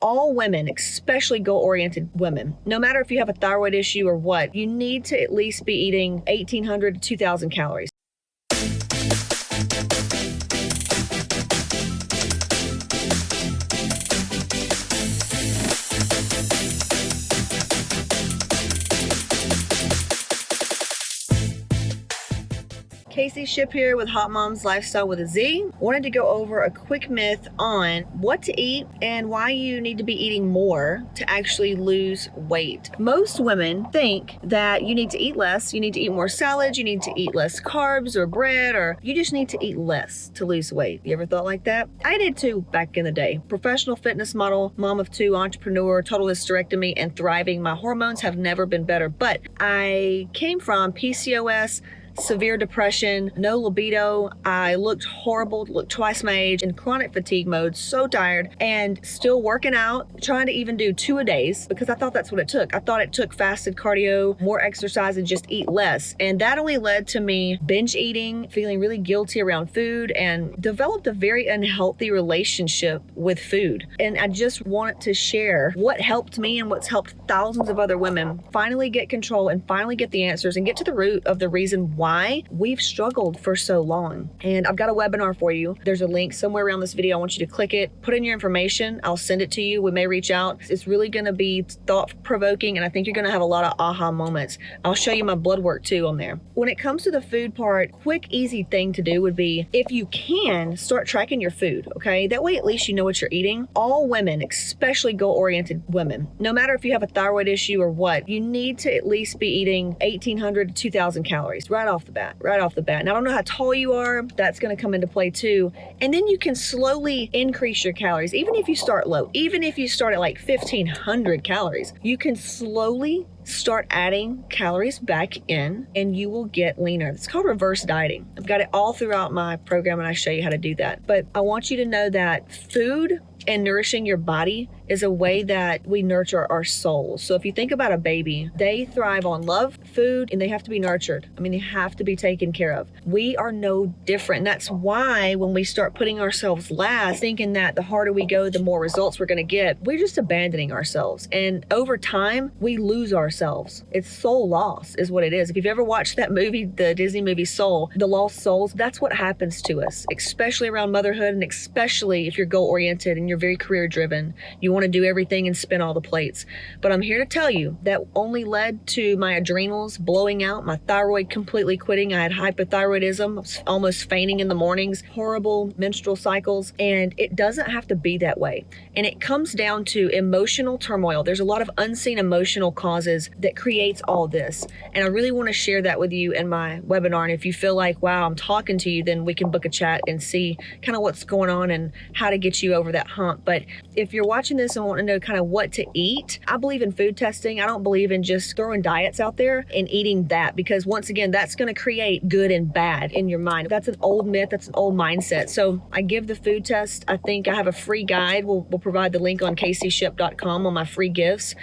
All women, especially goal-oriented women, no matter if you have a thyroid issue or what, you need to at least be eating 1,800 to 2,000 calories. Casey Ship here with Hotmomz Lifestyle with a Z. Wanted to go over a quick myth on what to eat and why you need to be eating more to actually lose weight. Most women think that you need to eat less, you need to eat more salads, you need to eat less carbs or bread, or you just need to eat less to lose weight. You ever thought like that? I did too back in the day. Professional fitness model, mom of two, entrepreneur, total hysterectomy, and thriving. My hormones have never been better, but I came from PCOS, severe depression, no libido. I looked horrible, looked twice my age, in chronic fatigue mode, so tired, and still working out, trying to even do 2 a days because I thought that's what it took. I thought it took fasted cardio, more exercise, and just eat less. And that only led to me binge eating, feeling really guilty around food, and developed a very unhealthy relationship with food. And I just wanted to share what helped me and what's helped thousands of other women finally get control and finally get the answers and get to the root of the reason why we've struggled for so long. And I've got a webinar for you. There's a link somewhere around this video. I want you to click it, put in your information. I'll send it to you. We may reach out. It's really going to be thought-provoking, and I think you're going to have a lot of aha moments. I'll show you my blood work too on there. When it comes to the food part, quick, easy thing to do would be, if you can, start tracking your food, okay? That way at least you know what you're eating. All women, especially goal-oriented women, no matter if you have a thyroid issue or what, you need to at least be eating 1,800 to 2,000 calories right off the bat. And I don't know how tall you are, that's going to come into play too. And then you can slowly increase your calories. Even if you start low, even if you start at like 1,500 calories, you can slowly start adding calories back in and you will get leaner. It's called reverse dieting. I've got it all throughout my program and I show you how to do that. But I want you to know that food and nourishing your body is a way that we nurture our souls. So if you think about a baby, they thrive on love, food, and they have to be nurtured. I mean, they have to be taken care of. We are no different. And that's why when we start putting ourselves last, thinking that the harder we go, the more results we're going to get, we're just abandoning ourselves. And over time, we lose ourselves. It's soul loss is what it is. If you've ever watched that movie, the Disney movie Soul, The Lost Souls, that's what happens to us, especially around motherhood, and especially if you're goal-oriented and you're very career-driven. You want to do everything and spin all the plates. But I'm here to tell you that only led to my adrenals blowing out, my thyroid completely quitting. I had hypothyroidism, almost fainting in the mornings, horrible menstrual cycles, and it doesn't have to be that way. And it comes down to emotional turmoil. There's a lot of unseen emotional causes that creates all this. And I really want to share that with you in my webinar. And if you feel like, wow, I'm talking to you, then we can book a chat and see kind of what's going on and how to get you over that hump. But if you're watching this and want to know kind of what to eat, I believe in food testing. I don't believe in just throwing diets out there and eating that, because once again, that's going to create good and bad in your mind. That's an old myth. That's an old mindset. So I give the food test. I think I have a free guide. We'll provide the link on caseyship.com on my free gifts.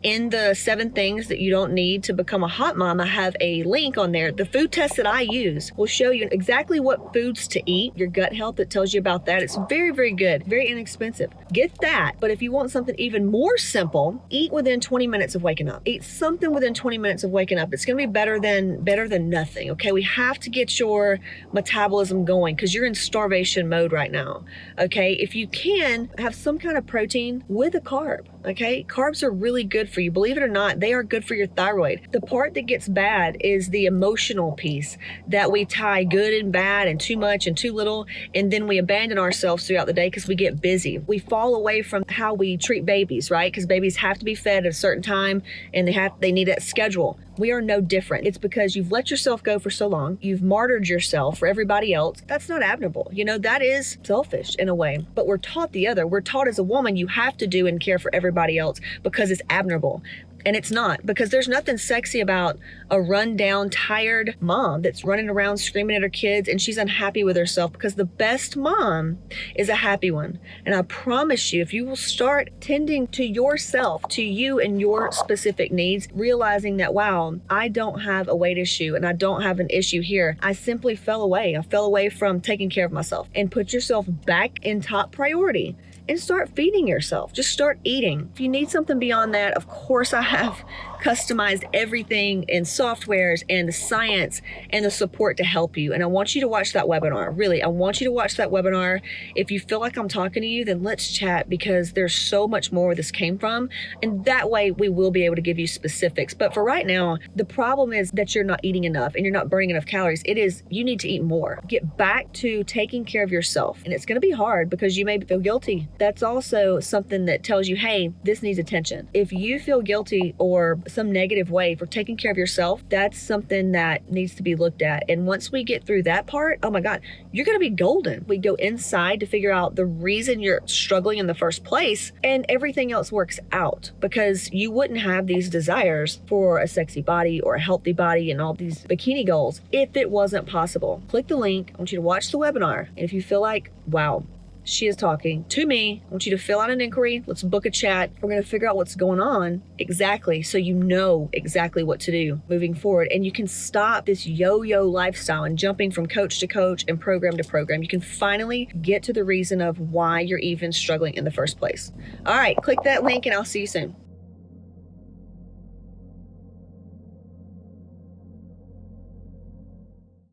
In the 7 things that you don't need to become a hot mom, I have a link on there. The food test that I use will show you exactly what foods to eat, your gut health, that tells you about that. It's very, very good, very inexpensive. Get that. But if you want something even more simple, eat within 20 minutes of waking up. Eat something within 20 minutes of waking up. It's going to be better than nothing, okay? We have to get your metabolism going because you're in starvation mode right now, okay? If you can, have some kind of protein with a carb, okay? Carbs are really good for you. Believe it or not, they are good for your thyroid. The part that gets bad is the emotional piece that we tie good and bad and too much and too little, and then we abandon ourselves throughout the day because we get busy. We fall away from how we treat babies, right? Because babies have to be fed at a certain time and they need that schedule. We are no different. It's because you've let yourself go for so long. You've martyred yourself for everybody else. That's not admirable. You know, that is selfish in a way, but we're taught the other. We're taught as a woman, you have to do and care for everybody else because it's admirable. And it's not, because there's nothing sexy about a run-down, tired mom that's running around screaming at her kids and she's unhappy with herself, because the best mom is a happy one. And I promise you, if you will start tending to yourself, to you and your specific needs, realizing that, wow, I don't have a weight issue and I don't have an issue here. I simply fell away. I fell away from taking care of myself, and put yourself back in top priority. and start feeding yourself. Just start eating. If you need something beyond that, of course I have customized everything in softwares and the science and the support to help you. And I want you to watch that webinar. Really, I want you to watch that webinar. If you feel like I'm talking to you, then let's chat, because there's so much more where this came from. And that way we will be able to give you specifics. But for right now, the problem is that you're not eating enough and you're not burning enough calories. It is, you need to eat more. Get back to taking care of yourself. And it's going to be hard because you may feel guilty. That's also something that tells you, hey, this needs attention. If you feel guilty or some negative way for taking care of yourself, that's something that needs to be looked at. And once we get through that part, oh my God, you're going to be golden. We go inside to figure out the reason you're struggling in the first place, and everything else works out, because you wouldn't have these desires for a sexy body or a healthy body and all these bikini goals if it wasn't possible. Click the link. I want you to watch the webinar. And if you feel like, wow, she is talking to me, I want you to fill out an inquiry. Let's book a chat. We're going to figure out what's going on exactly, so you know exactly what to do moving forward. And you can stop this yo-yo lifestyle and jumping from coach to coach and program to program. You can finally get to the reason of why you're even struggling in the first place. All right, click that link and I'll see you soon.